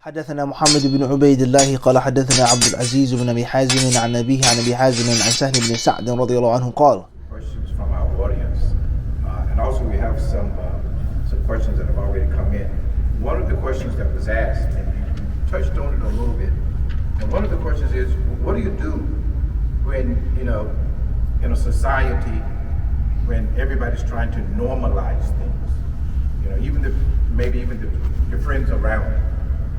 حدثنا محمد بن عبيد الله قال حدثنا عبد العزيز بن أبي حازم عن أبيه عن أبي حازم عن سهل بن سعد رضي الله عنه قال. Questions from our audience, and also we have some questions that have already come in. One of the questions that was asked, and you touched on it a little bit, and one of the questions is, what do you do when, in a society when everybody's trying to normalize things? Maybe even your friends around you.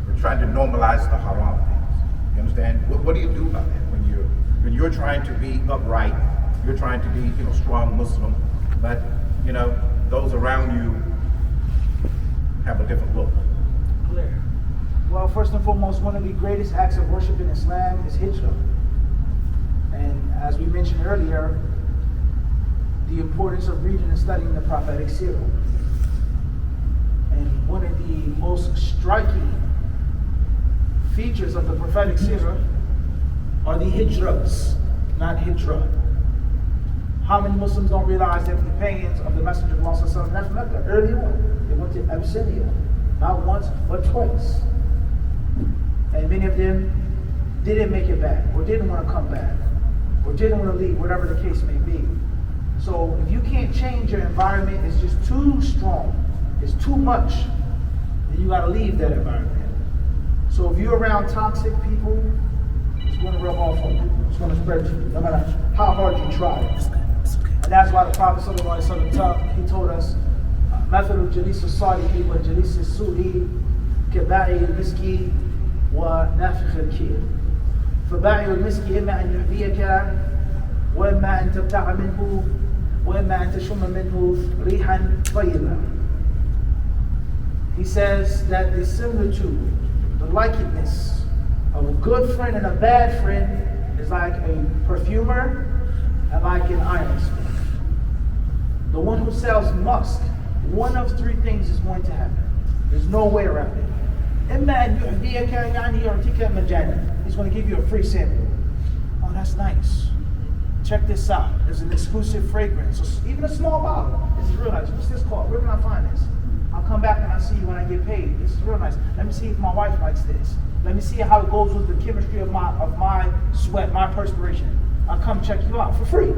We're trying to normalize the haram things. You understand? What do you do about that when you're trying to be upright, you're trying to be, strong Muslim, but those around you have a different look? Clear. Well, first and foremost, one of the greatest acts of worship in Islam is hijrah. And as we mentioned earlier, the importance of reading and studying the prophetic seerah. And one of the most striking features of the prophetic seerah are the hijras, not hijrah. How many Muslims don't realize that the companions of the Messenger of Allah left Mecca early on? They went to Abyssinia, not once, but twice. And many of them didn't make it back, or didn't want to come back, or didn't want to leave, whatever the case may be. So if you can't change your environment, it's just too strong, it's too much, then you got to leave that environment. So if you're around toxic people, it's going to rub off on you. It's going to spread to you, no matter how hard you try. And that's why the Prophet ﷺ, he told us, مثل الجليس الصالح والجليس السوء كبائع المسك ونافخ الكير. فبائع المسك إما أن يحذيك وإما أن تبتاع منه وإما أن تشم منه ريحا طيبة. He says that the similitude, the likeness of a good friend and a bad friend is like a perfumer and like an ironsmith. The one who sells musk, one of three things is going to happen. There's no way around it. He's going to give you a free sample. Oh, that's nice. Check this out. There's an exclusive fragrance. Even a small bottle. This is real nice. What's this called? Where can I find this? I'll come back and I'll see you when I get paid. This is real nice. Let me see if my wife likes this. Let me see how it goes with the chemistry of my sweat, my perspiration. I'll come check you out for free.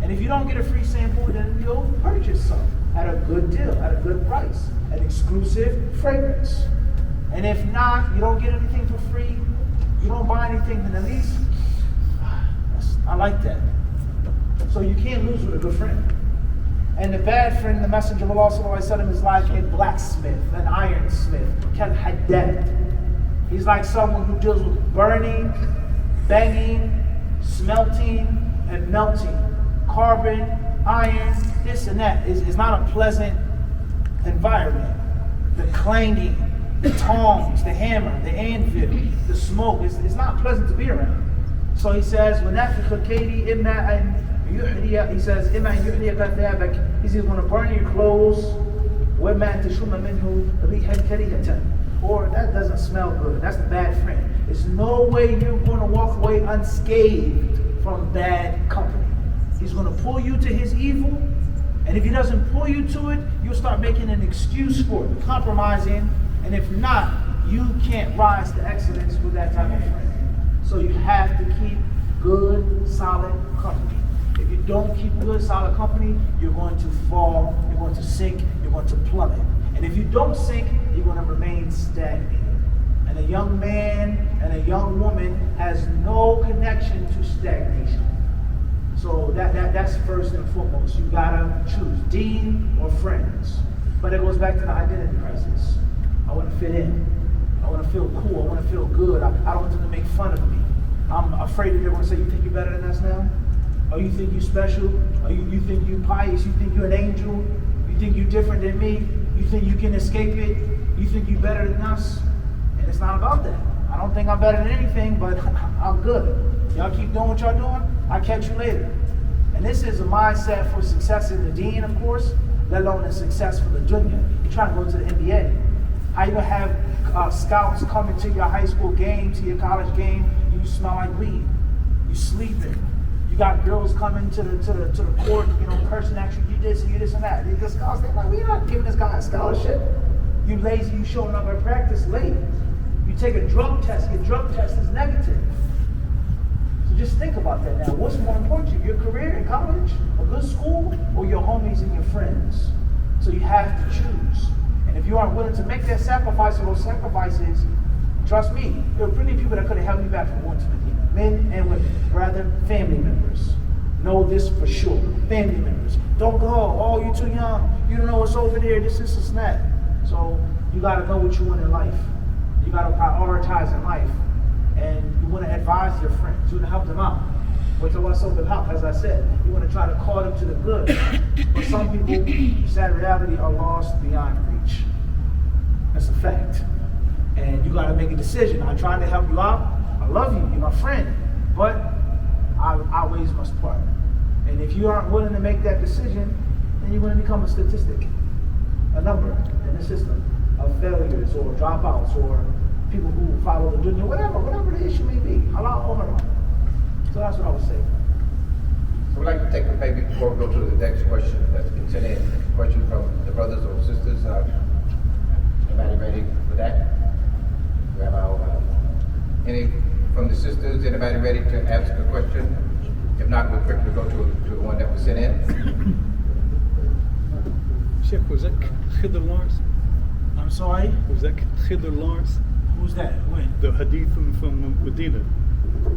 And if you don't get a free sample, then you'll purchase some at a good deal, at a good price, an exclusive fragrance. And if not, you don't get anything for free, you don't buy anything, then at least, I like that. So you can't lose with a good friend. And the bad friend, the Messenger of Allah ﷺ, is like a blacksmith, an ironsmith, kal haddad. He's like someone who deals with burning, banging, smelting, and melting. Carbon, iron, this and that. It's not a pleasant environment. The clanging, the tongs, the hammer, the anvil, the smoke, it's not pleasant to be around. So he says, he says, he's going to burn your clothes, or that doesn't smell good. That's the bad friend. There's no way you're going to walk away unscathed from bad company. He's going to pull you to his evil, and if he doesn't pull you to it, you'll start making an excuse for it, compromising, and if not, you can't rise to excellence with that type of friend. So you have to keep good, solid company. If you don't keep good, solid company, you're going to fall, you're going to sink, you're going to plummet. And if you don't sink, you're going to remain stagnant. And a young man and a young woman has no connection to stagnation. So that's first and foremost. You gotta choose deen or friends. But it goes back to the identity crisis. I want to fit in. I want to feel cool. I want to feel good. I don't want them to make fun of me. I'm afraid that they're going to say, you think you're better than us now? Oh, you think you're special? Oh, you think you're pious? You think you're an angel? You think you're different than me? You think you can escape it? You think you're better than us? And it's not about that. I don't think I'm better than anything, but I'm good. Y'all keep doing what y'all doing, I'll catch you later. And this is a mindset for success in the deen, of course, let alone a success for the dunya. You're trying to go to the NBA. How you gonna have scouts coming to your high school game, to your college game, you smell like weed, you sleeping. You got girls coming to the court, cursing at you, you this and that. The scouts, they're like, we're not giving this guy a scholarship. You lazy, you showing up at practice late. You take a drug test, your drug test is negative. So just think about that now. What's more important to you, your career in college, a good school, or your homies and your friends? So you have to choose. And if you aren't willing to make that sacrifice or those sacrifices, trust me, there are plenty of people that could have held you back from going to Medina. Men and women, rather family members. Know this for sure. Family members. Don't go, oh, you're too young. You don't know what's over there, this and that. So you gotta know what you want in life. You gotta prioritize in life. And you wanna advise your friends. You wanna help them out. What's over help, as I said. You wanna try to call them to the good. But some people, sad reality, are lost beyond reach. That's a fact. And you gotta make a decision. I'm trying to help you out. I love you, you're my friend. But our ways must part. And if you aren't willing to make that decision, then you're going to become a statistic, a number in the system of failures or dropouts or people who follow the dunya, whatever the issue may be. Allah or haram. So that's what I would say. So we'd like to take maybe before we go to the next question that's been sent in, a question from the brothers or sisters. Anybody ready for that? We have our any from the sisters. Anybody ready to ask a question? If not, we'll quickly go to the one that was sent in. Sheikh, was that Khidr Lawrence? I'm sorry? Was that Khidr Lawrence? Who's that? When? The hadith from Medina.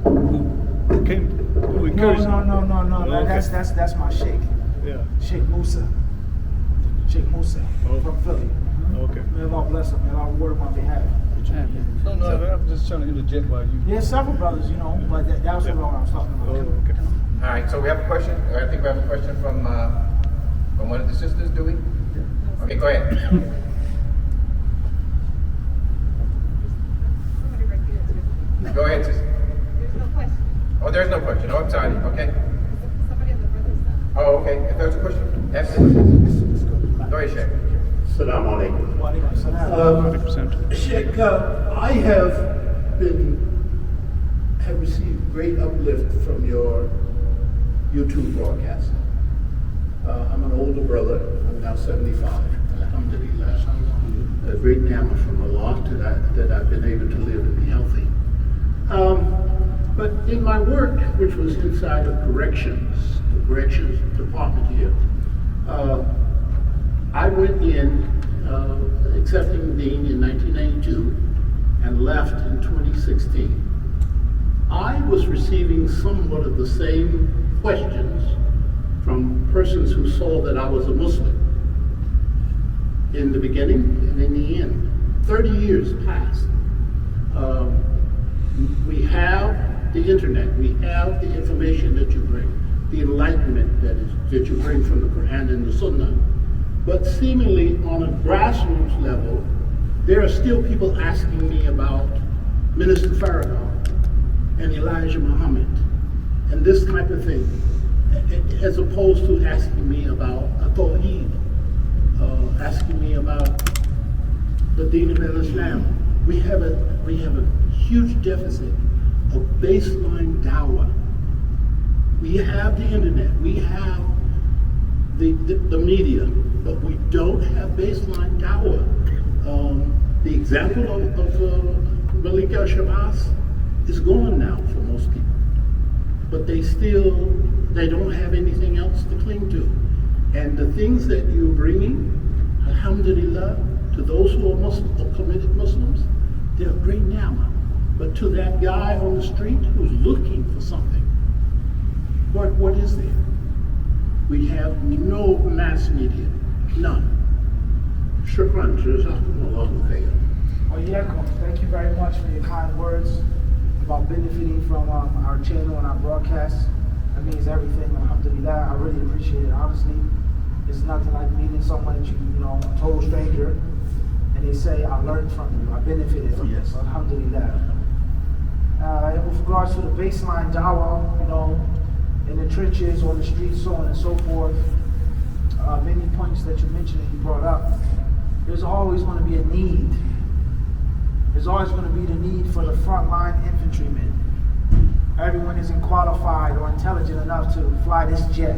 Who came, who encouraged No. Oh, okay. That's my sheikh. Yeah. Sheikh Musa. Sheikh Musa Oh. from Philly. Okay. May Allah bless him. May Allah word on behalf. No, I'm just trying to interject while you. There's several brothers, but that was the one I was talking Oh, about. okay. All right, so we have a question. I think we have a question from one of the sisters, do we? Okay, go ahead. Go ahead, sister. There's no question. Oh, there's no question. Oh, I'm sorry. Okay. Somebody on the brother's side. Oh, okay. If there's a question, absolutely. Go ahead, Sheikh. Assalamu alaikum. Wa alaikum salam. 100%. Sheikh, I have received great uplift from your YouTube broadcast. I'm an older brother. I'm now 75. Alhamdulillah. A great ni'mah from Allah that I've been able to live and be healthy. But in my work, which was inside of the corrections department here, I went in accepting the Deen in 1992 and left in 2016. I was receiving somewhat of the same questions from persons who saw that I was a Muslim in the beginning and in the end. 30 years passed. We have the internet, we have the information that you bring, the enlightenment that you bring from the Quran and the Sunnah. But seemingly on a grassroots level, there are still people asking me about Minister Farrakhan and Elijah Muhammad and this type of thing, as opposed to asking me about Tawheed, asking me about the Deen of Islam. We have a huge deficit of baseline dawah. We have the internet, we have the media, but we don't have baseline dawah. The example of Malika Shabazz is gone now for most people, but they don't have anything else to cling to. And the things that you're bringing, alhamdulillah, to those who are Muslim, or committed Muslims, they're a great ni'mah. But to that guy on the street who's looking for something, what is there? We have no mass media, none. Shukran, jazakumullahu khairan. Well, thank you very much for your kind words about benefiting from our channel and our broadcast. That means everything, alhamdulillah. I really appreciate it, honestly. It's nothing like meeting someone that a total stranger, and they say, I learned from you, I benefited from this, alhamdulillah. With regards to the baseline dawah, in the trenches, on the streets, so on and so forth, many points that you mentioned and you brought up, there's always going to be a need. There's always going to be the need for the frontline infantrymen. Everyone isn't qualified or intelligent enough to fly this jet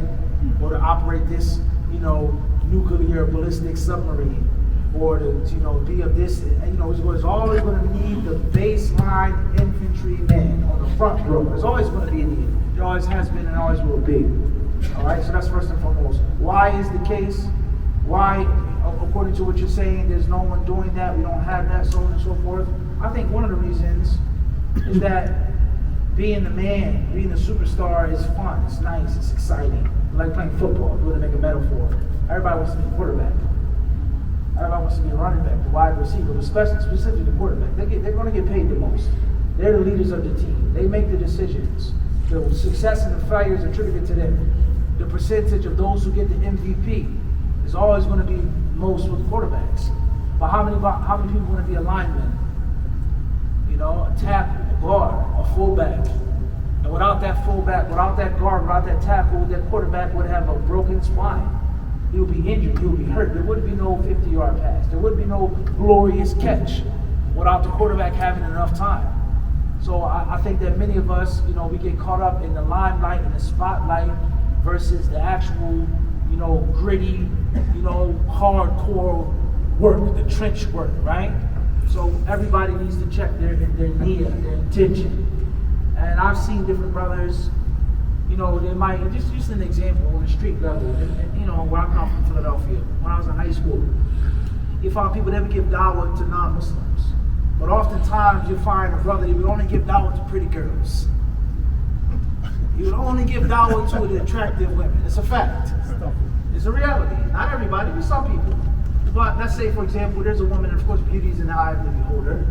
or to operate this, nuclear ballistic submarine or to, be of this. There's always going to need the line infantryman on the front row. There's always going to be a need. There always has been and always will be. All right, so that's first and foremost. Why is the case? Why, according to what you're saying, there's no one doing that, we don't have that, so on and so forth? I think one of the reasons is that being the man, being the superstar is fun, it's nice, it's exciting. Like playing football, if you were to make a metaphor. Everybody wants to be a quarterback. Everybody wants to be a running back, the wide receiver, but specifically the quarterback. They're going to get paid the most. They're the leaders of the team. They make the decisions. The success and the failure is attributed to them. The percentage of those who get the MVP is always going to be most with quarterbacks. But how many people want to be a lineman? You know, a tackle, a guard, a fullback. And without that fullback, without that guard, without that tackle, that quarterback would have a broken spine. He would be injured, he would be hurt. There would be no 50-yard pass. There would be no glorious catch without the quarterback having enough time. So I think that many of us, you know, we get caught up in the limelight and the spotlight versus the actual, you know, gritty, you know, hardcore work, the trench work, right? So everybody needs to check their need, their intention. And I've seen different brothers, you know, they might, just an example on the street level, and, you know, where I come from, Philadelphia, when I was in high school, you find people that would give dawah to non-Muslims. But oftentimes you find a brother that would only give dawah to pretty girls. He would only give dawah to the attractive women. It's a fact. It's a reality. Not everybody, but some people. But let's say, for example, there's a woman, and of course beauty is in the eye of the beholder.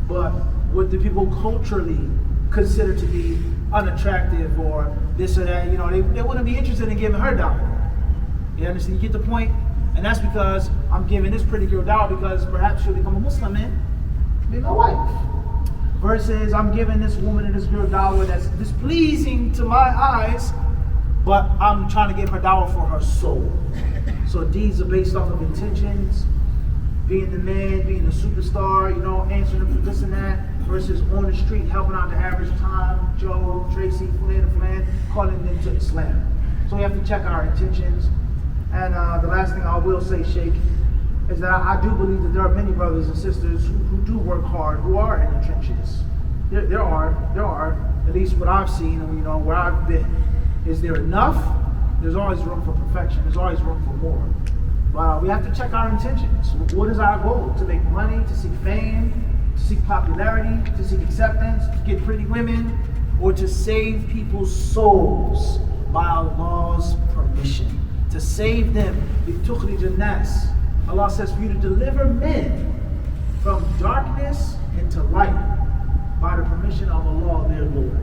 But what do people culturally consider to be unattractive or this or that, you know, they wouldn't be interested in giving her dawah. You understand? You get the point? And that's because I'm giving this pretty girl dawah because perhaps she'll become a Muslim man, be my wife. Versus I'm giving this woman and this girl dawah that's displeasing to my eyes, but I'm trying to give her dawah for her soul. So deeds are based off of intentions, being the man, being the superstar, you know, answering for this and that, versus on the street helping out the average Tom, Joe, Tracy, Flan, calling them to Islam. So we have to check our intentions. And the last thing I will say, Sheikh, is that I do believe that there are many brothers and sisters who do work hard, who are in the trenches. There are, at least what I've seen and, you know, where I've been. Is there enough? There's always room for perfection. There's always room for more. But we have to check our intentions. What is our goal? To make money, to seek fame, to seek popularity, to seek acceptance, to get pretty women, or to save people's souls by Allah's permission. To save them, بِتُخْرِجَ النَّاسِ. Allah says for you to deliver men from darkness into light by the permission of Allah, their Lord.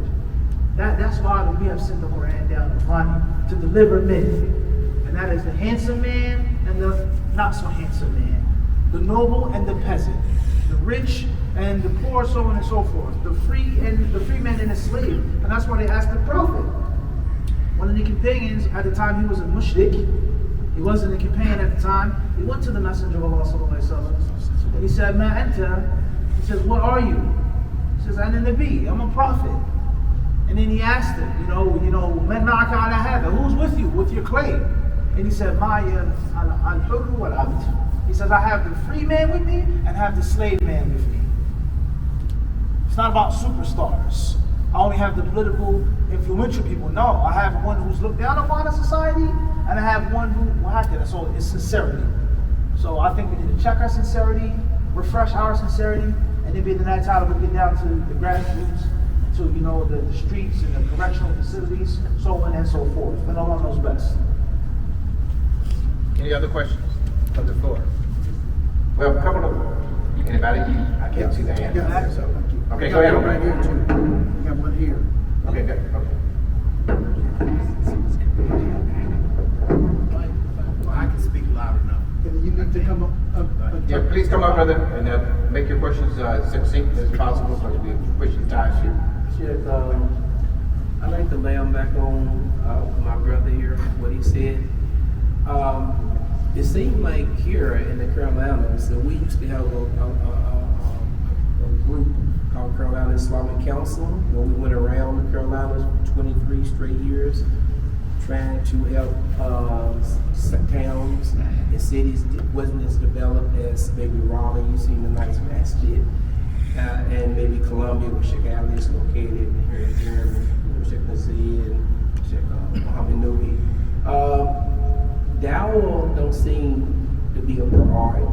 That's why we have sent the Quran down to Bani, to deliver men. And that is the handsome man and the not so handsome man. The noble and the peasant. The rich and the poor, so on and so forth. The free man and the slave. And that's why they asked the Prophet. One of the companions, at the time he was a mushrik, he wasn't a companion at the time, he went to the Messenger of Allah sallallahu alaihi wasallam, and he said, Ma anta? He says, what are you? He says, Ana Nabi, I'm a prophet. And then he asked him, Man ma'aka ala hada? Who's with you, with your claim? And he said, Ma'ya al-hurru wal-abd. He says, I have the free man with me and have the slave man with me. It's not about superstars. I only have the political, influential people. No, I have one who's looked down upon in society, and I have one who hacked it. So it's sincerity. So I think we need to check our sincerity, refresh our sincerity, and then be in the night time we get down to the grassroots, to the streets and the correctional facilities, so on and so forth. And Allah knows best. Any other questions from the floor? Well, a couple of anybody? I can't see the hand. Yeah, So. Okay, go ahead. Right here too. We got one here. Okay, good. Okay. Well, I can speak loud enough. You need to come up. Yeah, please come up, brother, and make your questions succinct as possible because we're pushing time here. Yes, I'd like to lay on back on my brother here, what he said. It seemed like here in the Carolinas, that we used to have a group called Carolina Islamic Council, where we went around the Carolinas for 23 straight years, trying to help towns and cities that wasn't as developed as maybe Raleigh. You seen the nice masjid, and Columbia, where Sheikh Ali is located, here in Germany, where Sheikh Nazir and Sheikh Muhammad Nuri. Dawah don't seem to be a priority.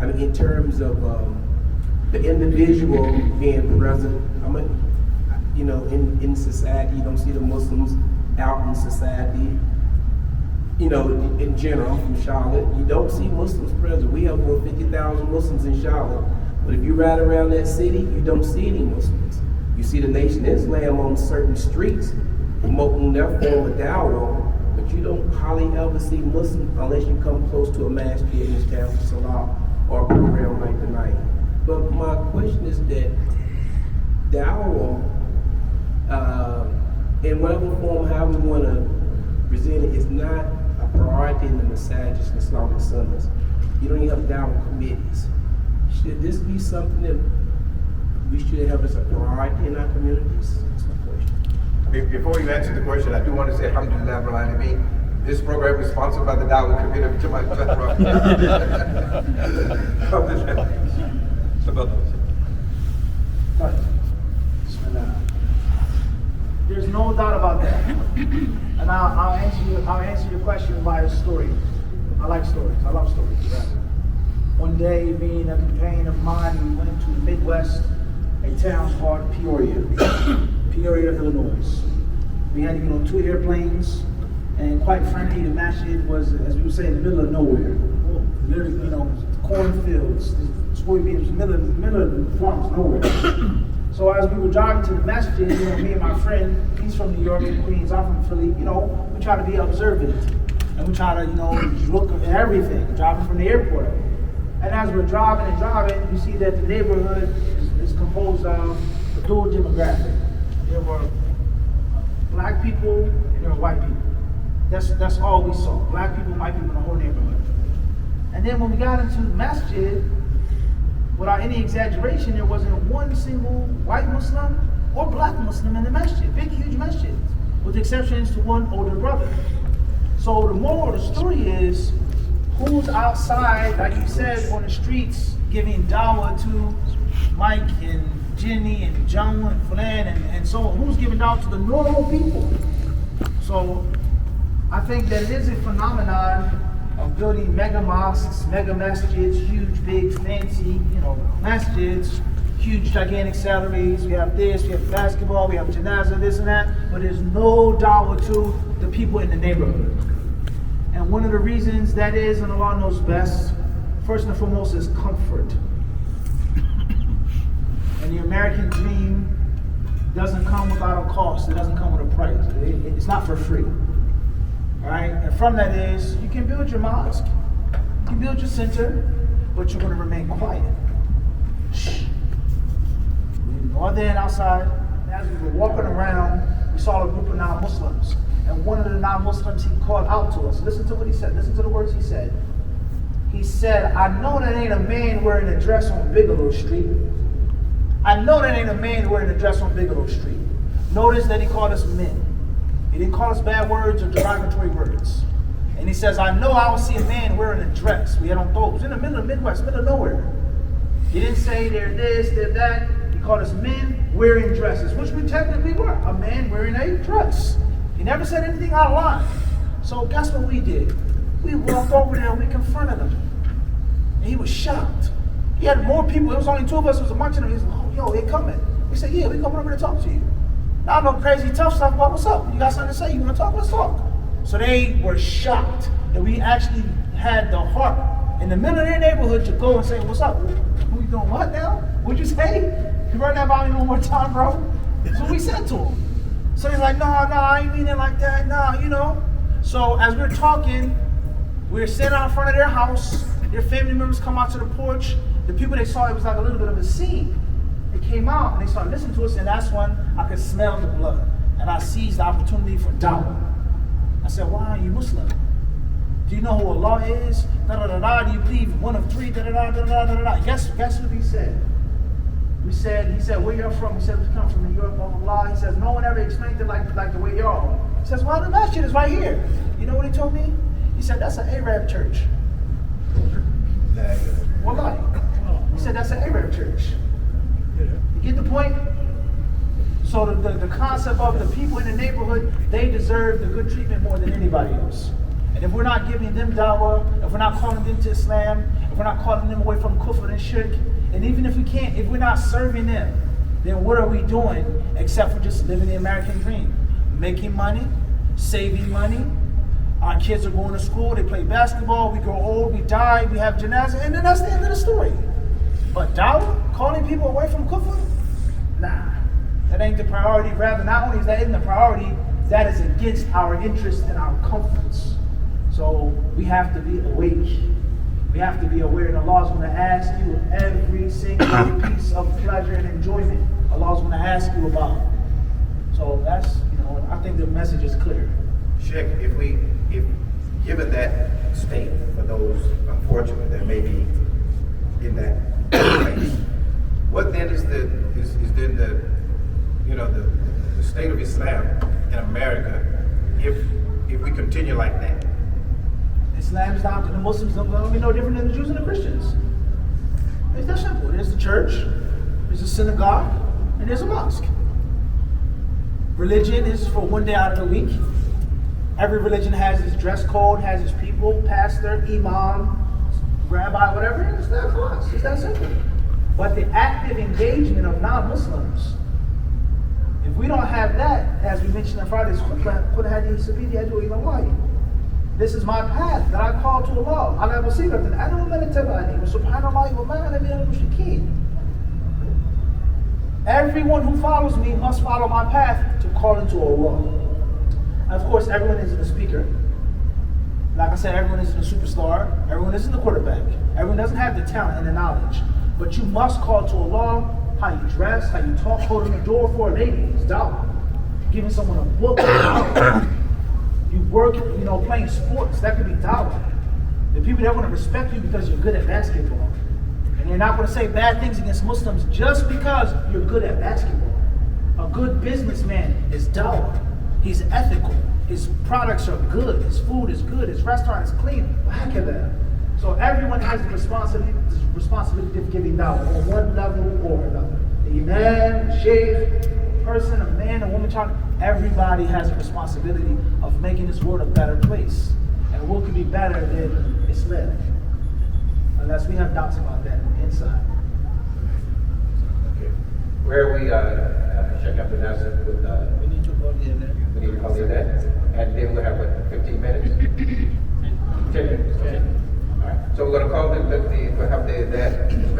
I mean, in terms of the individual being present. I mean, you know, in society, you don't see the Muslims out in society. You know, in general, I'm from Charlotte, you don't see Muslims present. We have over 50,000 Muslims in Charlotte, but if you ride around that city, you don't see any Muslims. You see the Nation of Islam on certain streets promoting their form of dawah, but you don't hardly ever see Muslims unless you come close to a masjid in this town for salah or a program like tonight. But my question is that dawah, in whatever form, how we want to present it, is not a priority in the masajids and Islamic centers. You don't even have dawah committees. Should this be something that we should have as a priority in our communities? That's my question. Before you answer the question, I do want to say alhamdulillah rabbil alameen. This program is sponsored by the Dawah Committee of Jamaat. There's no doubt about that. And I'll answer your question by a story. I like stories. I love stories. Right? One day, me and a companion of mine, we went to the Midwest, a town called Peoria, Illinois. We had to get on 2 airplanes, and quite frankly, the masjid was, as we would say, in the middle of nowhere. Literally, you know, cornfields, soybeans, middle of the farms, nowhere. So as we were driving to the masjid, you know, me and my friend, he's from New York and Queens, I'm from Philly, you know, we try to be observant. And we try to, you know, look at everything, driving from the airport. And as we're driving, you see that the neighborhood is composed of a dual demographic. There were black people and there were white people. That's all we saw. Black people, white people in the whole neighborhood. And then when we got into the masjid, without any exaggeration, there wasn't one single white Muslim or black Muslim in the masjid. Big, huge masjid. With exceptions to one older brother. So the moral of the story is, who's outside, like you said, on the streets, giving dawah to Mike and Jenny and John and Fulan and so on? Who's giving dawah to the normal people? So I think that it is a phenomenon of building mega mosques, mega masjids, huge, big, fancy, you know, masjids, huge, gigantic salaries. We have this, we have basketball, we have janazah, this and that, but there's no dawah to the people in the neighborhood. And one of the reasons that is, and Allah knows best, first and foremost is comfort. And the American dream doesn't come without a cost, it doesn't come with a price. It's not for free. All right? And from that is, you can build your mosque, you can build your center, but you're going to remain quiet. Shh. Or then outside, as we were walking around, we saw a group of non-Muslims. And one of the non-Muslims, he called out to us. Listen to what he said. Listen to the words he said. He said, I know that ain't a man wearing a dress on Bigelow Street. I know that ain't a man wearing a dress on Bigelow Street. Notice that he called us men. He didn't call us bad words or derogatory words. And he says, I know I don't see a man wearing a dress. We had on those in the middle of the Midwest, middle of nowhere. He didn't say they're this, they're that. He called us men wearing dresses, which we technically were. A man wearing a dress. He never said anything out of line. So guess what we did? We walked over there and we confronted him. And he was shocked. He had more people. It was only 2 of us. It was a bunch of them. He was like, oh, yo, they coming. We said, yeah, we coming over to talk to you. Now I know crazy tough stuff, but what's up? You got something to say? You want to talk? Let's talk. So they were shocked that we actually had the heart in the middle of their neighborhood to go and say, what's up? Who you doing what now? What'd you say? You run that by me one more time, bro? That's what we said to him. So he's like, no, I ain't mean it like that, nah, you know. So as we're talking, we're sitting out in front of their house. Their family members come out to the porch. The people they saw, it was like a little bit of a scene. They came out and they started listening to us, and that's when I could smell the blood. And I seized the opportunity for dawah. I said, why are you Muslim? Do you know who Allah is? Da da da da. Do you believe one of 3? Da da da da da da da. Guess what he said? He said, where you're from? We said, we come from New York, blah, blah, blah. He says, no one ever explained it like the way you're all. He says, well, the masjid is right here. You know what he told me? He said, that's an Arab church. Wallahi. He said, that's an Arab church. You get the point? So the concept of the people in the neighborhood, they deserve the good treatment more than anybody else. And if we're not giving them dawah, if we're not calling them to Islam, if we're not calling them away from kufr and shirk, and even if we're not serving them, then what are we doing except for just living the American dream? Making money, saving money. Our kids are going to school, they play basketball, we grow old, we die, we have janazah, and then that's the end of the story. But dawah, calling people away from kufr? Nah, that ain't the priority. Rather, not only is that isn't the priority, that is against our interests and our comforts. So we have to be awake. We have to be aware that Allah is going to ask you every single piece of pleasure and enjoyment Allah is going to ask you about. So that's, I think the message is clear. Sheikh, if given that state for those unfortunate that may be in that place, what then is then the state of Islam in America if we continue like that? Islam is not, the Muslims don't be no different than the Jews and the Christians. It's that simple. There's the church, there's a synagogue, and there's a mosque. Religion is for one day out of the week. Every religion has its dress code, has its people, pastor, imam, rabbi, whatever. It's that class. It's that simple. But the active engagement of non-Muslims, if we don't have that, as we mentioned in Friday's HadithDisciple, this is my path that I call to Allah. Ala basiratin ana wa man ittaba'ani wa subhanallahi wa ma ana minal mushrikeen. Everyone who follows me must follow my path to call into Allah. And of course, everyone isn't a speaker. Like I said, everyone isn't a superstar. Everyone isn't a quarterback. Everyone doesn't have the talent and the knowledge. But you must call to Allah, how you dress, how you talk, holding the door for a lady. It's dawah. Giving someone a book. You work, playing sports. That could be dawah. The people that want to respect you because you're good at basketball. And they're not going to say bad things against Muslims just because you're good at basketball. A good businessman is dawah. He's ethical. His products are good. His food is good. His restaurant is clean. So everyone has the responsibility of giving dawah on one level or another. The imam, the sheikh, person, a man, a woman, child, everybody has a responsibility of making this world a better place. And what could be better than Islam? Unless we have doubts about that inside. Okay. Where we check out the NASA with We need to call the that, and then we'll have 15 minutes. 10 minutes. Okay. All right. So we're going to call we'll have that, and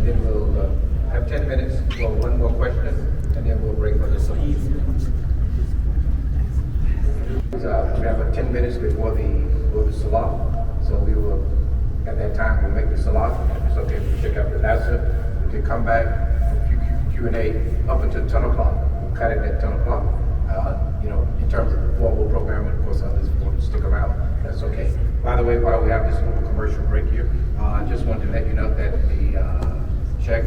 then we'll have 10 minutes for one more question, and then we'll break for the salat. We have 10 minutes before the salat, so we will. At that time, we'll make the salat. If it's okay, we'll check out the NASA. We can come back for Q&A up until 10 o'clock. We'll cut it at 10 o'clock. In terms of the formal program, and of course, others want to stick around. That's okay. By the way, while we have this little commercial break here, I just wanted to let you know that the Sheikh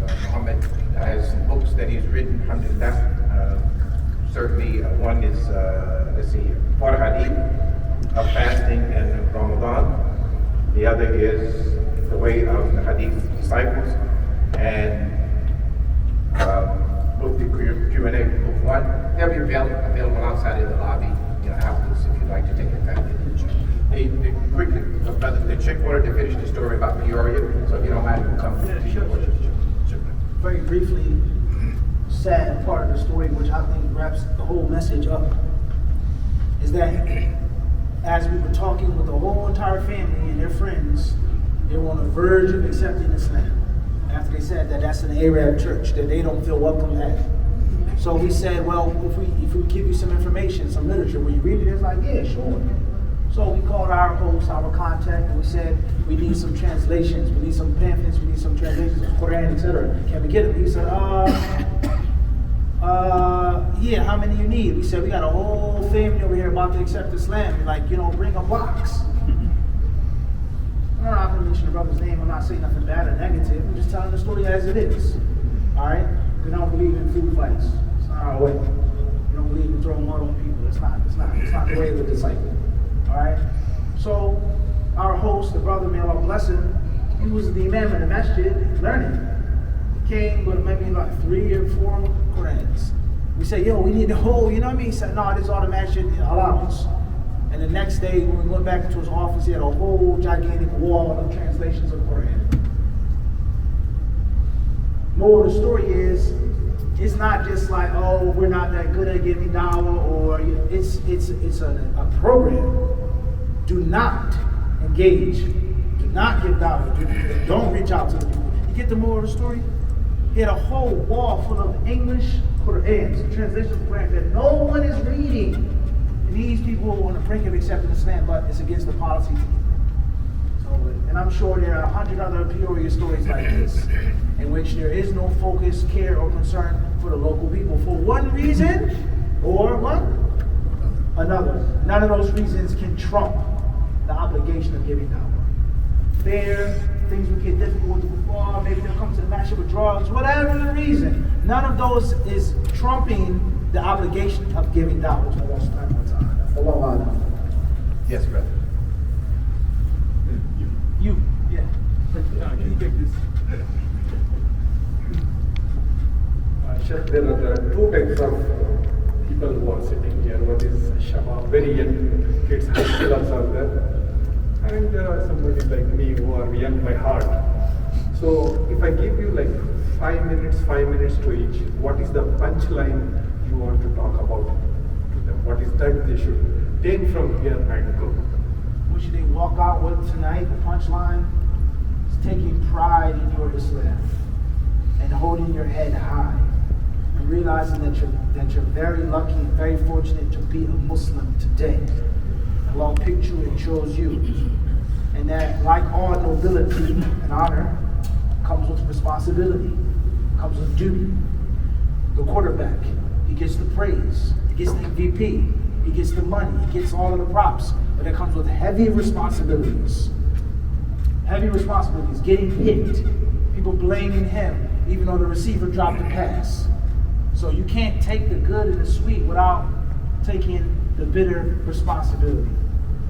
Muhammad has some books that he's written. Alhamdulillah. Certainly, one is, part of Hadith of fasting and Ramadan. The other is the way of the Hadith disciples, and book the Q&A, book one. They'll be available outside in the lobby, afterwards if you'd like to take advantage. Quickly, the Sheikh wanted to finish the story about Peoria, so if you don't mind, we'll come to you. Very briefly, sad part of the story, which I think wraps the whole message up, is that as we were talking with the whole entire family and their friends, they were on the verge of accepting Islam. After they said that that's an Arab church, that they don't feel welcome at. So we said, well, if we give you some information, some literature, will you read it? It's like, yeah, sure. So we called our host, our contact, and we said, we need some translations, we need some pamphlets, we need some translations of Quran, etc. Can we get them? He said, yeah, how many you need? We said, we got a whole family over here about to accept Islam. Like, bring a box. I'm not going to mention the brother's name. I'm not saying nothing bad or negative. I'm just telling the story as it is. All right? We don't believe in food fights. It's not our way. We don't believe in throwing mud on people. It's not the way of the disciple. All right? So, our host, the brother, may Allah bless him, he was the imam in the masjid learning. came with maybe like 3 or 4 Qurans. We say, yo, we need the whole, you know what I mean? He said, no, this automatic allowance. And the next day, when we went back into his office, he had a whole gigantic wall of translations of Quran. Moral of the story is, it's not just like, oh, we're not that good at giving dawah, or it's a program. Do not engage. Do not give dawah. Don't reach out to the people. You get the moral of the story? He had a whole wall full of English Qurans, translations of Quran that no one is reading. And these people are on the brink of accepting Islam, but it's against the policy. So, and I'm sure there are 100 other Peoria stories like this, in which there is no focus, care, or concern for the local people for one reason or what? Another. None of those reasons can trump the obligation of giving dawah. Fair, things will get difficult to perform, maybe they'll come to the mashup with drugs, whatever the reason. None of those is trumping the obligation of giving dawah to Allah subhanahu wa ta'ala. Yes, brother. You, yeah. Can you take this? Sheikh, there are 2 types of people who are sitting here. One is Shabab, very young kids, high schoolers are there. And somebody like me who are young by heart. So if I give you like 5 minutes to each, what is the punchline you want to talk about to them? What is that they should take from here and go? What should they walk out with tonight? The punchline is taking pride in your Islam and holding your head high and realizing that you're very lucky and very fortunate to be a Muslim today. Allah picked you and chose you. And that, like all nobility and honor, comes with responsibility, comes with duty. The quarterback, he gets the praise, he gets the MVP, he gets the money, he gets all of the props, but it comes with heavy responsibilities. Heavy responsibilities, getting hit, people blaming him, even though the receiver dropped the pass. So you can't take the good and the sweet without taking the bitter responsibility.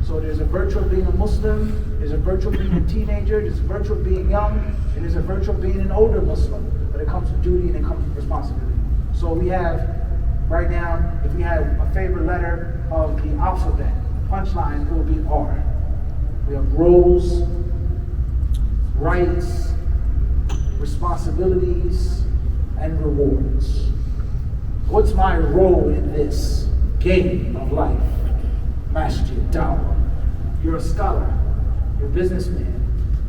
So there's a virtue of being a Muslim, there's a virtue of being a teenager, there's a virtue of being young, and there's a virtue of being an older Muslim. But it comes with duty and it comes with responsibility. So we have, right now, if we had a favorite letter of the alphabet, the punchline, it would be R. We have roles, rights, responsibilities, and rewards. What's my role in this game of life? Masjid, Dawah. You're a scholar, you're a businessman,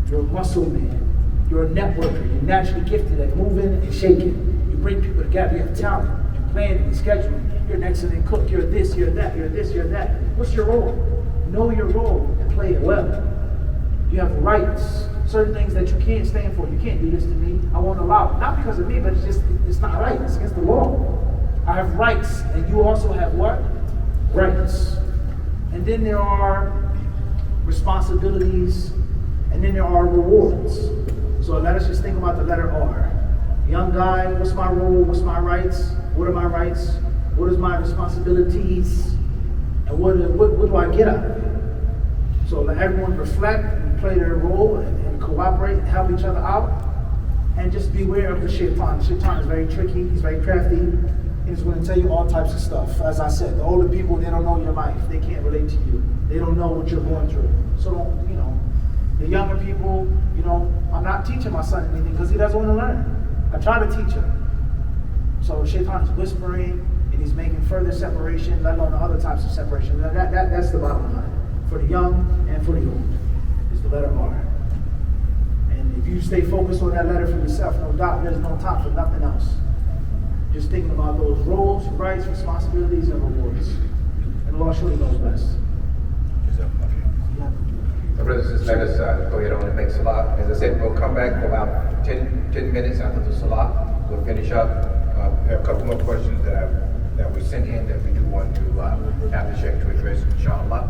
you're a muscle man, you're a networker, you're naturally gifted at moving and shaking. You bring people together, you have talent, you're planning and scheduling, you're an excellent cook, you're this, you're that, you're this, you're that. What's your role? Know your role and play it well. You have rights, certain things that you can't stand for. You can't do this to me, I won't allow it. Not because of me, but it's not right, it's against the law. I have rights, and you also have what? Rights. And then there are responsibilities, and then there are rewards. So let us just think about the letter R. Young guy, what's my role? What's my rights? What are my rights? What is my responsibilities? And what do I get out of it? So let everyone reflect and play their role and cooperate and help each other out. And just beware of the shaitan. The shaitan is very tricky, he's very crafty. He's going to tell you all types of stuff. As I said, the older people, they don't know your life. They can't relate to you. They don't know what you're going through. So don't, the younger people, I'm not teaching my son anything because he doesn't want to learn. I try to teach him. So Shaitan is whispering and he's making further separation, let alone the other types of separation. That's the bottom line. For the young and for the old is the letter R. And if you stay focused on that letter for yourself, no doubt there's no time for nothing else. Just thinking about those roles, rights, responsibilities, and rewards. And Allah surely knows best. So brothers, just let us go ahead on and make salah. As I said, we'll come back for about 10 minutes after the salah. We'll finish up. We have a couple more questions that we sent in that we do want to have the Sheikh to address, inshallah.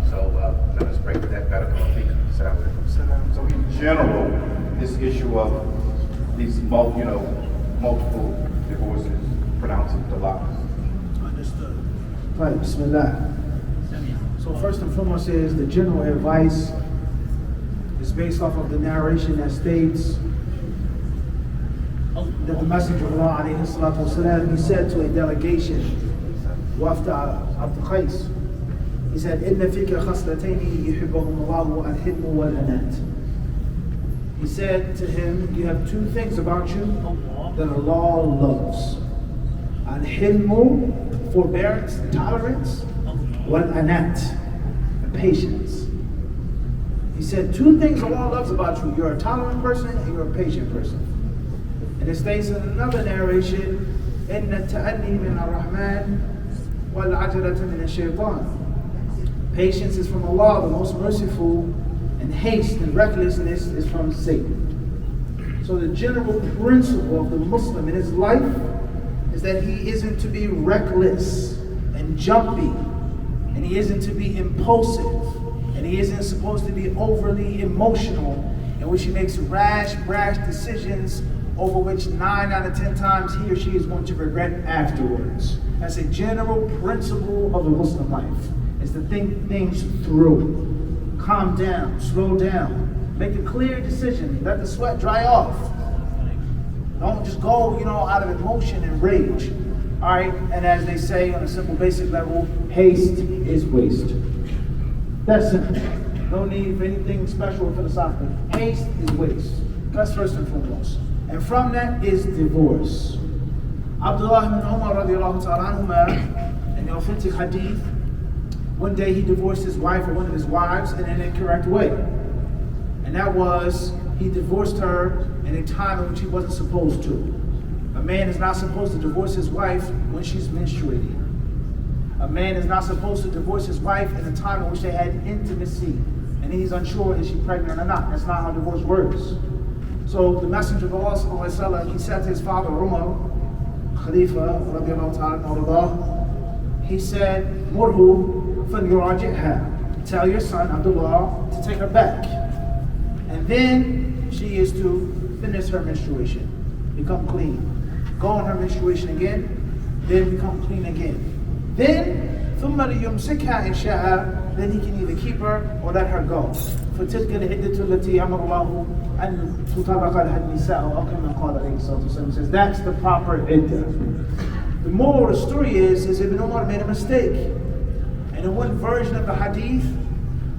So let us pray for that. So in general, this issue of these multiple divorces, pronouncing talaq. Understood. Right, bismillah. So first and foremost is the general advice is based off of the narration that states that the Messenger of Allah alayhi salatu wasalam, he said to a delegation, Wafda Abdul Qais, he said, إِنَّ فِيكَ خَصْلَتَيْنِ يُحِبُّهُمُ اللَّهُ الْحِلْمُ وَالْأَنَاتِ. He said to him, you have two things about you that Allah loves. Al-hilmu, forbearance, tolerance, wal-anat, patience. He said two things Allah loves about you. You're a tolerant person and you're a patient person. And it states in another narration, إِنَّ التَّأَنِّي مِنَ الرَّحْمَنِ وَالْعَجَلَةَ مِنَ الشَّيْطَانِ. Patience is from Allah, the most merciful, and haste and recklessness is from Satan. So the general principle of the Muslim in his life is that he isn't to be reckless and jumpy, and he isn't to be impulsive, and he isn't supposed to be overly emotional, in which he makes brash decisions over which 9 out of 10 times he or she is going to regret afterwards. That's a general principle of the Muslim life, is to think things through. Calm down, slow down, make a clear decision, let the sweat dry off. Don't just go, out of emotion and rage. All right, and as they say on a simple basic level, haste is waste. That's simple. No need for anything special or philosophical. Haste is waste. That's first and foremost. And from that is divorce. Abdullah ibn Umar radiallahu ta'ala anhuma, in the authentic hadith, one day he divorced his wife or one of his wives in an incorrect way. And that was, he divorced her in a time in which he wasn't supposed to. A man is not supposed to divorce his wife when she's menstruating. A man is not supposed to divorce his wife in a time in which they had intimacy and he's unsure is she pregnant or not. That's not how divorce works. So the Messenger of Allah sallallahu alaihi wasallam, he said to his father Umar, Khalifa radiallahu ta'ala, he said, Murhu, tell your son Abdullah to take her back, and then she is to finish her menstruation, become clean, go on her menstruation again, then become clean again. Then then he can either keep her or let her go. فتلك العدة التي أمر الله أن تطلق لها النساء أو كما قال عليه الصلاة والسلام. Says that's the proper iddah. The moral of the story is Ibn Umar made a mistake. And in one version of the hadith,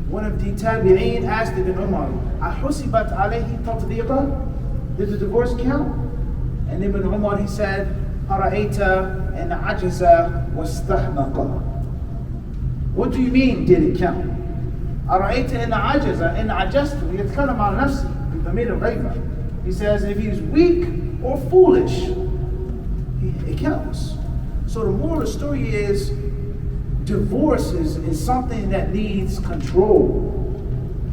one of the tabi'een asked Ibn Umar, أَحُسِبَتْ عَلَيْهِ تَطْلِيقًا? Did the divorce count? And Ibn Umar, he said, أَرَأَيْتَ أَنْ عَجَزَ وَاسْتَحْمَقَ. What do you mean, did it count? أَرَأَيْتَ أَنْ عَجَزَ إِنْ عَجَزْتُ يَتْكَلَمَ عَنْ نَفْسِهِ بِضَمِيرِ الْغَيْبَةِ. He says, if he's weak or foolish, it counts. So the moral of the story is, divorce is something that needs control.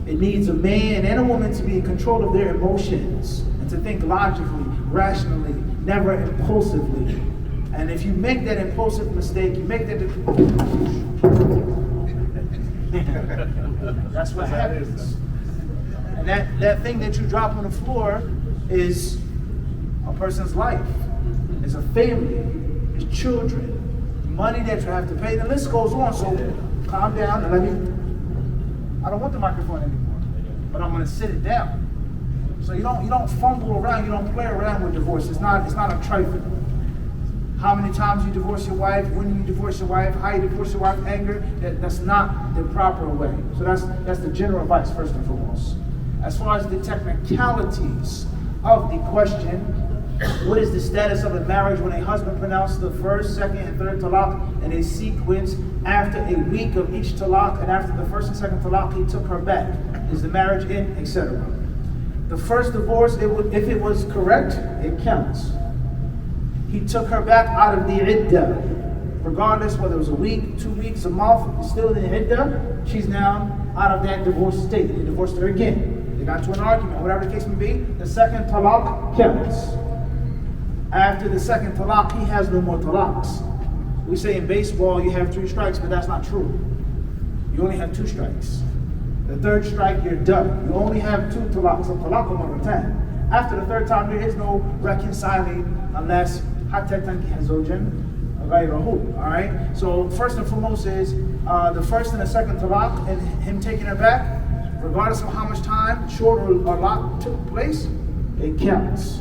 It needs a man and a woman to be in control of their emotions and to think logically, rationally, never impulsively. And if you make that impulsive mistake, you make that that's what happens. And that thing that you drop on the floor is a person's life. It's a family. It's children. Money that you have to pay. The list goes on. So calm down and let me. I don't want the microphone anymore, but I'm going to sit it down. So you don't fumble around. You don't play around with divorce. It's not a trifle. How many times you divorce your wife? When you divorce your wife? How you divorce your wife? Anger. That's not the proper way. So that's the general advice first and foremost. As far as the technicalities of the question, what is the status of a marriage when a husband pronounced the first, second, and third talaq in a sequence after a week of each talaq, and after the first and second talaq he took her back? Is the marriage in, etc.? The first divorce, if it was correct, it counts. He took her back out of the iddah. Regardless whether it was a week, 2 weeks, a month, still in the iddah, she's now out of that divorce state. He divorced her again. They got to an argument, whatever the case may be, the second talaq counts. After the second talaq, he has no more talaqs. We say in baseball you have 3 strikes, but that's not true. You only have 2 strikes. The third strike, you're done. You only have 2 talaqs, so talaq marratan. After the third time, there is no reconciling unless hatta tankiha zawjan ghayrahu. All right. So first and foremost is the first and the second talaq, and him taking her back, regardless of how much time, short or long, took place, it counts.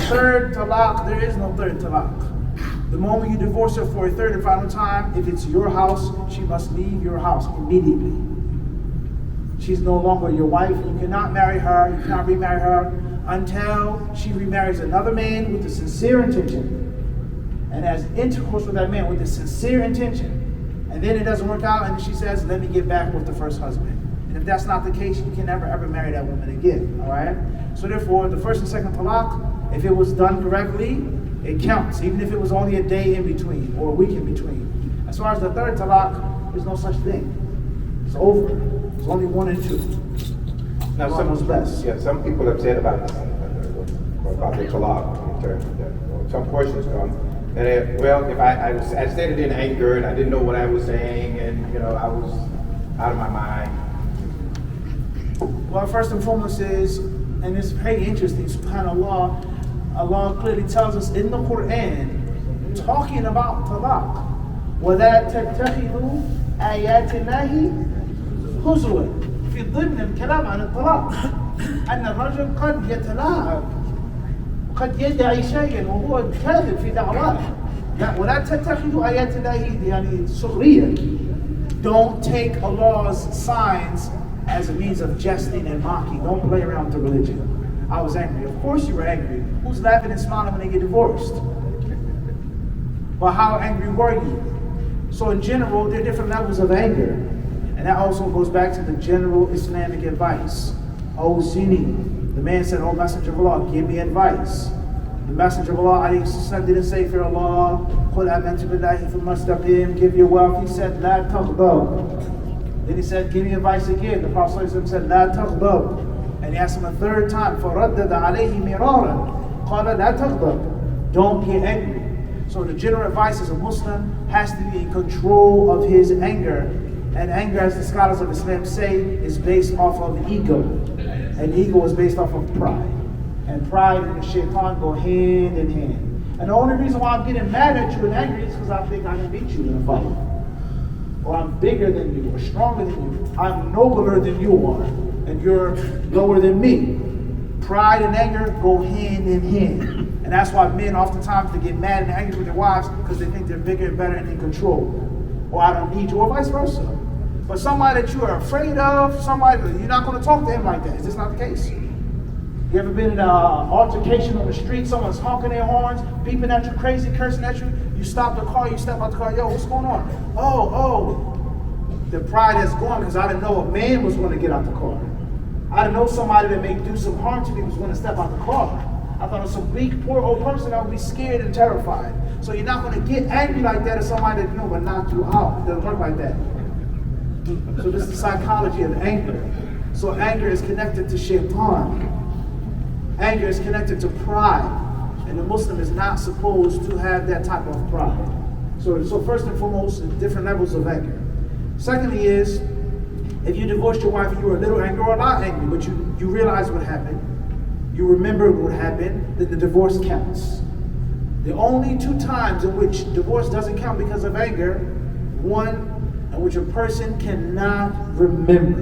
third talaq, there is no third talaq. The moment you divorce her for a third and final time, if it's your house, she must leave your house immediately. She's no longer your wife. You cannot marry her, you cannot remarry her until she remarries another man with the sincere intention and has intercourse with that man with the sincere intention. And then it doesn't work out and she says, let me get back with the first husband. And if that's not the case, you can never ever marry that woman again, all right? So therefore, the first and second talaq, if it was done correctly, it counts, even if it was only a day in between or a week in between. As far as the third talaq, there's no such thing. It's over. It's only 1 and 2. Now, some people have said about this, about the talaq, in terms of that. Some questions come, and if I said it in anger and I didn't know what I was saying, and I was out of my mind. Well, first and foremost is, and it's very interesting, subhanAllah, Allah clearly tells us in the Quran, talking about talaq, وَلَا تَتَّخِذُوا آيَاتِ اللَّهِ هُزُوًا في ضمن الكلام عن الطلاق أن الرجل قد يتلاعب قد يدعي شيئا وهو كاذب في دعواه. ولا تتخذوا آيات الله يعني سخرية. Don't take Allah's signs as a means of jesting and mocking. Don't play around with the religion. I was angry. Of course you were angry. Who's laughing and smiling when they get divorced? But how angry were you? So in general, there are different levels of anger. And that also goes back to the general Islamic advice. Oh, Zini. The man said, oh, Messenger of Allah, give me advice. The Messenger of Allah didn't say, fear Allah, قُلْ آمَنْتُ بِاللَّهِ ثُمَّ اسْتَقِيمْ, give your wealth. He said, لَا تَغْضَبْ. Then he said, give me advice again. The Prophet said, لَا تَغْضَبْ. And he asked him a third time, فَرَدَّدَ عَلَيْهِ مِرَارًا قَالَ لَا تَغْضَبْ. Don't get angry. So the general advice as a Muslim has to be in control of his anger. And anger, as the scholars of Islam say, is based off of ego. And ego is based off of pride. And pride and the shaitan go hand in hand. And the only reason why I'm getting mad at you and angry is because I think I can beat you in a fight. Or I'm bigger than you, or stronger than you. I'm nobler than you are. And you're lower than me. Pride and anger go hand in hand. And that's why men oftentimes they get mad and angry with their wives because they think they're bigger and better and in control. Or I don't need you, or vice versa. But somebody that you are afraid of, somebody, you're not going to talk to him like that. Is this not the case? You ever been in an altercation on the street, someone's honking their horns, beeping at you crazy, cursing at you, you stop the car, you step out the car, yo, what's going on? Oh, the pride has gone because I didn't know a man was going to get out the car. I didn't know somebody that may do some harm to me was going to step out the car. I thought it was some weak, poor old person that would be scared and terrified. So you're not going to get angry like that at somebody that will knock you out. It doesn't work like that. So this is the psychology of anger. So anger is connected to shaitan. Anger is connected to pride. And the Muslim is not supposed to have that type of pride. So first and foremost, different levels of anger. Secondly is, if you divorced your wife and you were a little angry or a lot angry, but you realize what happened, you remember what happened, then the divorce counts. The only 2 times in which divorce doesn't count because of anger, one, in which a person cannot remember,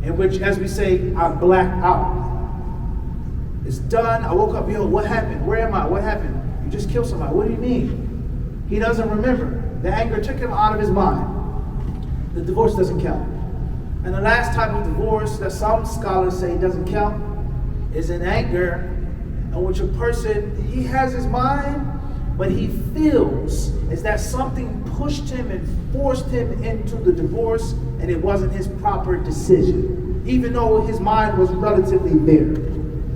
in which, as we say, I blacked out. It's done, I woke up, yo, what happened? Where am I? What happened? You just killed somebody. What do you mean? He doesn't remember. The anger took him out of his mind. The divorce doesn't count. And the last type of divorce that some scholars say doesn't count is in anger, in which a person, he has his mind, but he feels is that something pushed him and forced him into the divorce and it wasn't his proper decision, even though his mind was relatively there.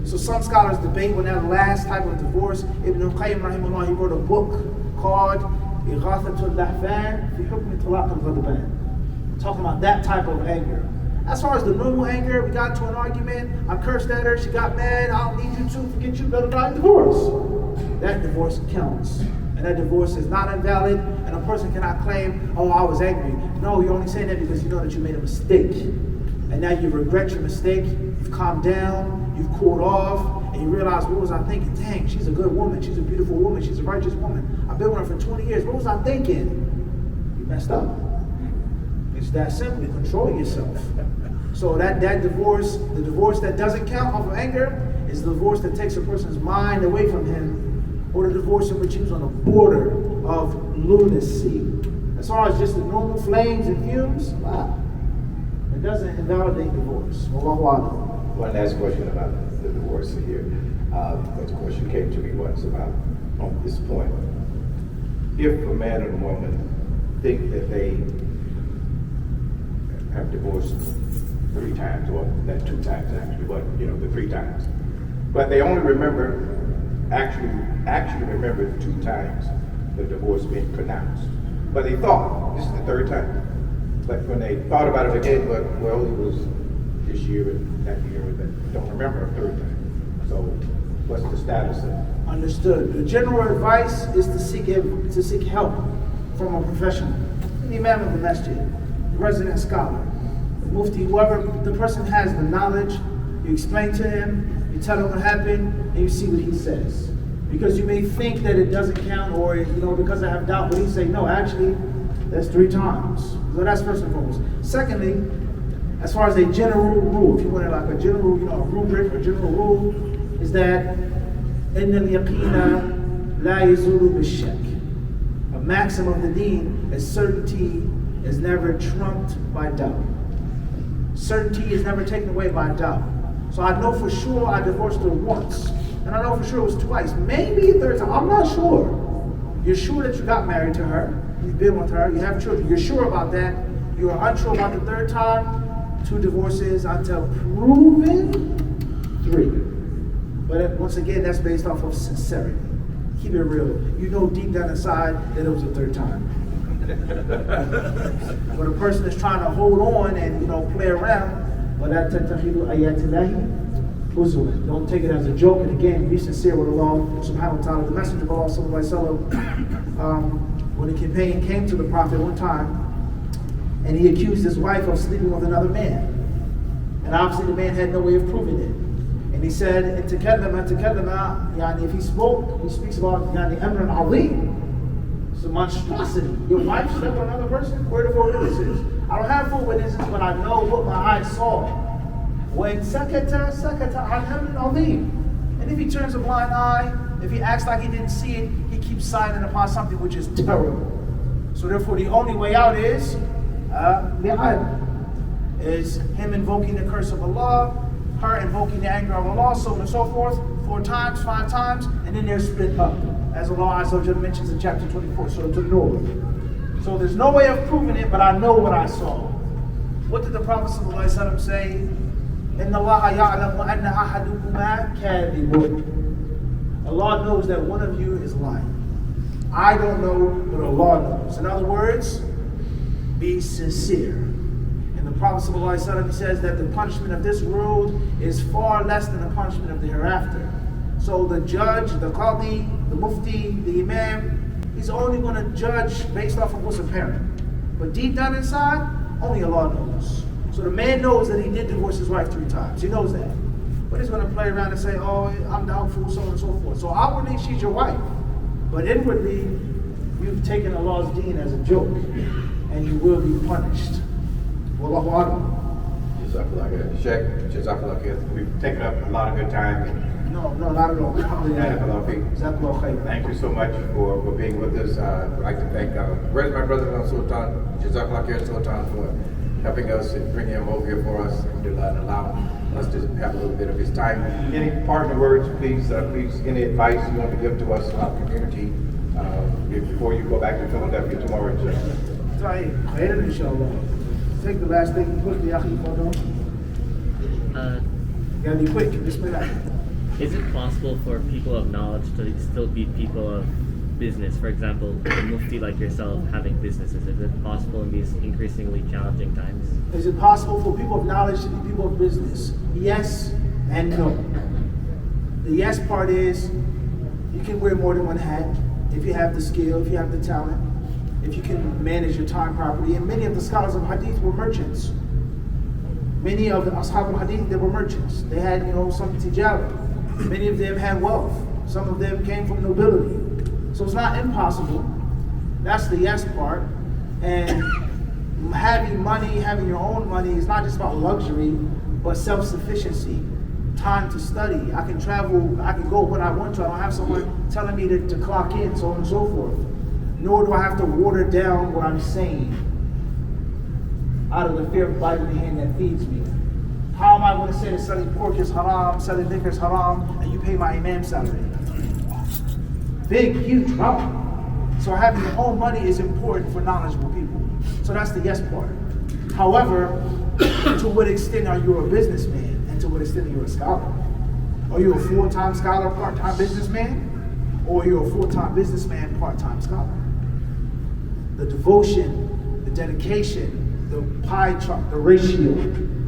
So some scholars debate when that last type of divorce. Ibn al-Qayyim rahimahullah, he wrote a book called Ighathatul Lahfan fi Hukm Talaq al-Ghadban, talking about that type of anger. As far as the normal anger, we got into an argument, I cursed at her, she got mad, I don't need you to, forget you, better die, divorce. That divorce counts. And that divorce is not invalid, and a person cannot claim, oh, I was angry. No, you're only saying that because you know that you made a mistake. And now you regret your mistake, you've calmed down, you've cooled off, and you realize, what was I thinking? Dang, she's a good woman, she's a beautiful woman, she's a righteous woman. I've been with her for 20 years, what was I thinking? You messed up. It's that simple, control yourself. So that divorce, the divorce that doesn't count off of anger, is the divorce that takes a person's mind away from him, or the divorce in which he was on the border of lunacy. As far as just the normal flames and fumes, wow, it doesn't invalidate divorce. Wallahu a'lam. One last question about the divorce here. Because the question came to me once about on this point. If a man and a woman think that they have divorced 3 times, or that 2 times actually, but the 3 times, but they only actually remember 2 times the divorce being pronounced. But they thought this is the 3rd time. But when they thought about it again, well, it was this year and that year, that don't remember a 3rd time. So what's the status of it? Understood. The general advice is to seek help from a professional. The imam of the masjid, the resident scholar, the mufti, whoever the person has the knowledge. You explain to him, you tell him what happened, and you see what he says. Because you may think that it doesn't count, or because I have doubt, but he say, no, actually, that's 3 times. So that's first and foremost. Secondly, as far as a general rule, if you want it like a general, a rubric or general rule, is that إن اليقين لا يزول بالشك. A maxim of the deen is certainty is never trumped by doubt. Certainty is never taken away by doubt. So I know for sure I divorced her once, and I know for sure it was twice, maybe a 3rd time. I'm not sure. You're sure that you got married to her, you've been with her, you have children. You're sure about that. You are unsure about the 3rd time. 2 divorces until proven 3. But once again, that's based off of sincerity. Keep it real. You know deep down inside that it was the 3rd time. When a person is trying to hold on and play around, وَلَا تَتَّخِذُوا آيَاتِ اللَّهِ هُزُوًا. Don't take it as a joke. And again, be sincere with Allah subhanahu wa ta'ala. The Messenger of Allah sallallahu alaihi wasallam, when a companion came to the Prophet one time, and he accused his wife of sleeping with another man. And obviously the man had no way of proving it. And he said, if he spoke, he speaks about amrun azim. It's a monstrosity. Your wife slept with another person? Where are the 4 witnesses? I don't have 4 witnesses, but I know what my eyes saw. When sakata an amrun azim. And if he turns a blind eye, if he acts like he didn't see it, he keeps silent upon something which is terrible. So therefore the only way out is is him invoking the curse of Allah, her invoking the anger of Allah, so on and so forth, 4 times, 5 times, and then they're split up. As Allah Azza wa Jalla mentions in chapter 24, Surah An-Nur. So there's no way of proving it, but I know what I saw. What did the Prophet ﷺ say? إِنَّ اللَّهَ يَعْلَمُ أَنَّ أَحَدُكُمَا كَاذِبٌ. Allah knows that one of you is lying. I don't know, but Allah knows. In other words, be sincere. The Prophet ﷺ says that the punishment of this world is far less than the punishment of the hereafter. So the judge, the qadi, the mufti, the imam, he's only going to judge based off of what's apparent. But deep down inside, only Allah knows. So the man knows that he did divorce his wife 3 times. He knows that. But he's going to play around and say, oh, I'm doubtful, so on and so forth. So outwardly, she's your wife. But inwardly, you've taken Allah's deen as a joke. And you will be punished. Wallahu a'lam. Jazakallah khair. Sheikh, Jazakallah khair. We've taken up a lot of good time. No, not at all. Jazakallah khair. Thank you so much for being with us. I'd like to thank, where's my brother Sultan? Jazakallah khair, Sultan, for helping us and bringing him over here for us and allowing us to have a little bit of his time. Any parting words, please, any advice you want to give to us, our community, before you go back to Philadelphia tomorrow, inshallah. Take the last thing quickly, gotta be quick. Is it possible for people of knowledge to still be people of business? For example, a mufti like yourself having businesses. Is it possible in these increasingly challenging times? Is it possible for people of knowledge to be people of business? Yes and no. The yes part is you can wear more than one hat if you have the skill, if you have the talent, if you can manage your time properly. And many of the scholars of Hadith were merchants. Many of the Ashab al-Hadith, they were merchants. They had, some tijara. Many of them had wealth. Some of them came from nobility. So it's not impossible. That's the yes part. And having money, having your own money is not just about luxury, but self-sufficiency. time to study. I can travel, I can go when I want to. I don't have someone telling me to clock in, so on and so forth. Nor do I have to water down what I'm saying out of the fear of biting the hand that feeds me. How am I going to say that selling pork is haram, selling liquor is haram, and you pay my imam salary? Big, huge problem. So having your own money is important for knowledgeable people. So that's the yes part. However, to what extent are you a businessman, and to what extent are you a scholar? Are you a full-time scholar, part-time businessman? Or are you a full-time businessman, part-time scholar? The devotion, the dedication, the pie chart, the ratio,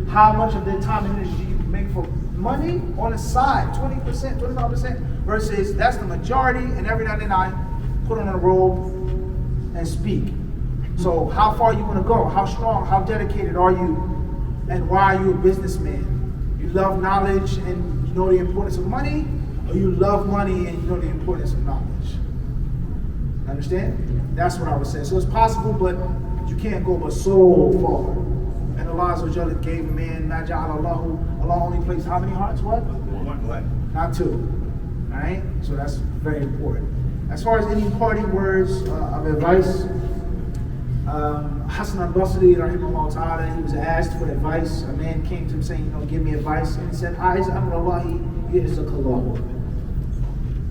how much of their time and energy you make for money on the side, 20%, 25%, versus that's the majority, and every now and then I put on a robe and speak. So how far are you going to go? How strong, how dedicated are you? And why are you a businessman? You love knowledge and you know the importance of money, or you love money and you know the importance of knowledge? Understand? That's what I would say. So it's possible, but you can't go but so far. And Allah Azza wa Jalla gave a man, Ma ja'ala Allahu, Allah only placed how many hearts? What? One. Not two. Alright? So that's very important. As far as any parting words of advice, Hassan al-Basri, rahimahullah ta'ala, he was asked for advice. A man came to him saying, give me advice. And he said, A'iz amrallahi yu'izzakallahu.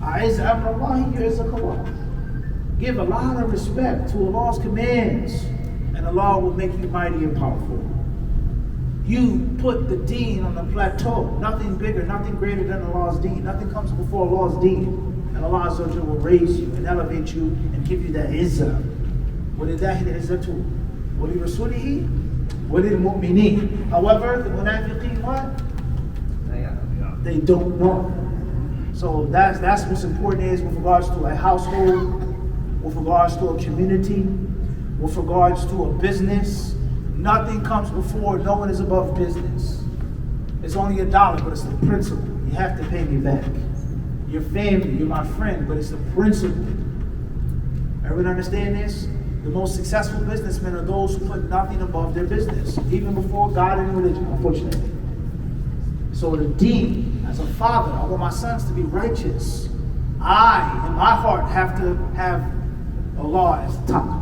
A'iz amrallahi yu'izzakallahu. Give a lot of respect to Allah's commands, and Allah will make you mighty and powerful. You put the deen on the plateau. Nothing bigger, nothing greater than Allah's deen. Nothing comes before Allah's deen. And Allah Azza wa Jalla will raise you and elevate you and give you that izzah. وَلِلَّهِ الْعِزَّةُ وَلِرَسُولِهِ وَلِلْمُؤْمِنِينَ. However, the munafiqeen, what? They don't know. So that's what's important is with regards to a household, with regards to a community, with regards to a business. Nothing comes before, no one is above business. It's only $1, but it's the principle. You have to pay me back. Your family, you're my friend, but it's the principle. Everyone understand this? The most successful businessmen are those who put nothing above their business, even before God and religion, unfortunately. So the deen, as a father, I want my sons to be righteous. I, in my heart, have to have Allah as top.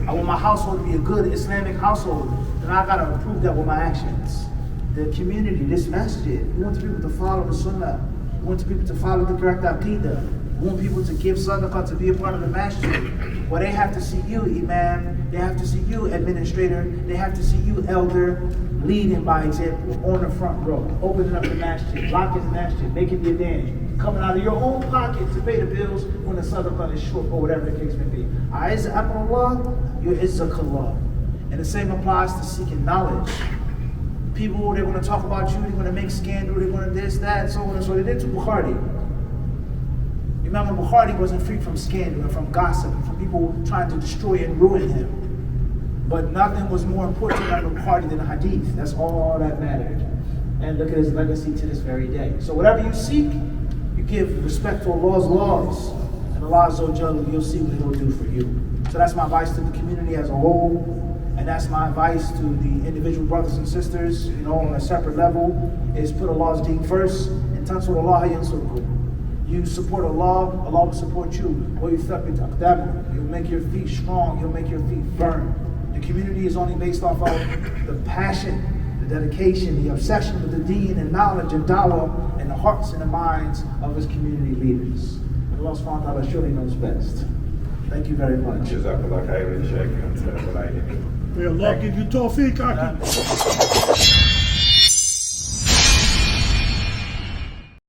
I want my household to be a good Islamic household, and I gotta prove that with my actions. The community, this masjid, we want the people to follow the sunnah. We want the people to follow the correct aqidah. We want people to give sadaqah, to be a part of the masjid. Well, they have to see you, imam. They have to see you, administrator. They have to see you, elder, leading by example on the front row, opening up the masjid, locking the masjid, making the advantage, coming out of your own pocket to pay the bills when the sadaqah is short or whatever the case may be. A'iz amrullah, yu'izzakallah. And the same applies to seeking knowledge. People, they're going to talk about you, they're going to make scandal, they're going to this, that, so on and so. They did to Bukhari. Remember, Bukhari wasn't free from scandal and from gossip and from people trying to destroy and ruin him. But nothing was more important than Bukhari than the Hadith. That's all that mattered. And look at his legacy to this very day. So whatever you seek, you give respect to Allah's laws. And Allah Azza wa Jalla, you'll see what He'll do for you. So that's my advice to the community as a whole. And that's my advice to the individual brothers and sisters, on a separate level, is put Allah's deen first, and tansur Allah yansurkum. You support Allah, Allah will support you. You'll make your feet strong, you'll make your feet firm. The community is only based off of the passion, the dedication, the obsession with the deen and knowledge and dawah, and the hearts and the minds of its community leaders. And Allah subhanahu wa ta'ala surely knows best. Thank you very much. May Allah give you tawfiq, Aki.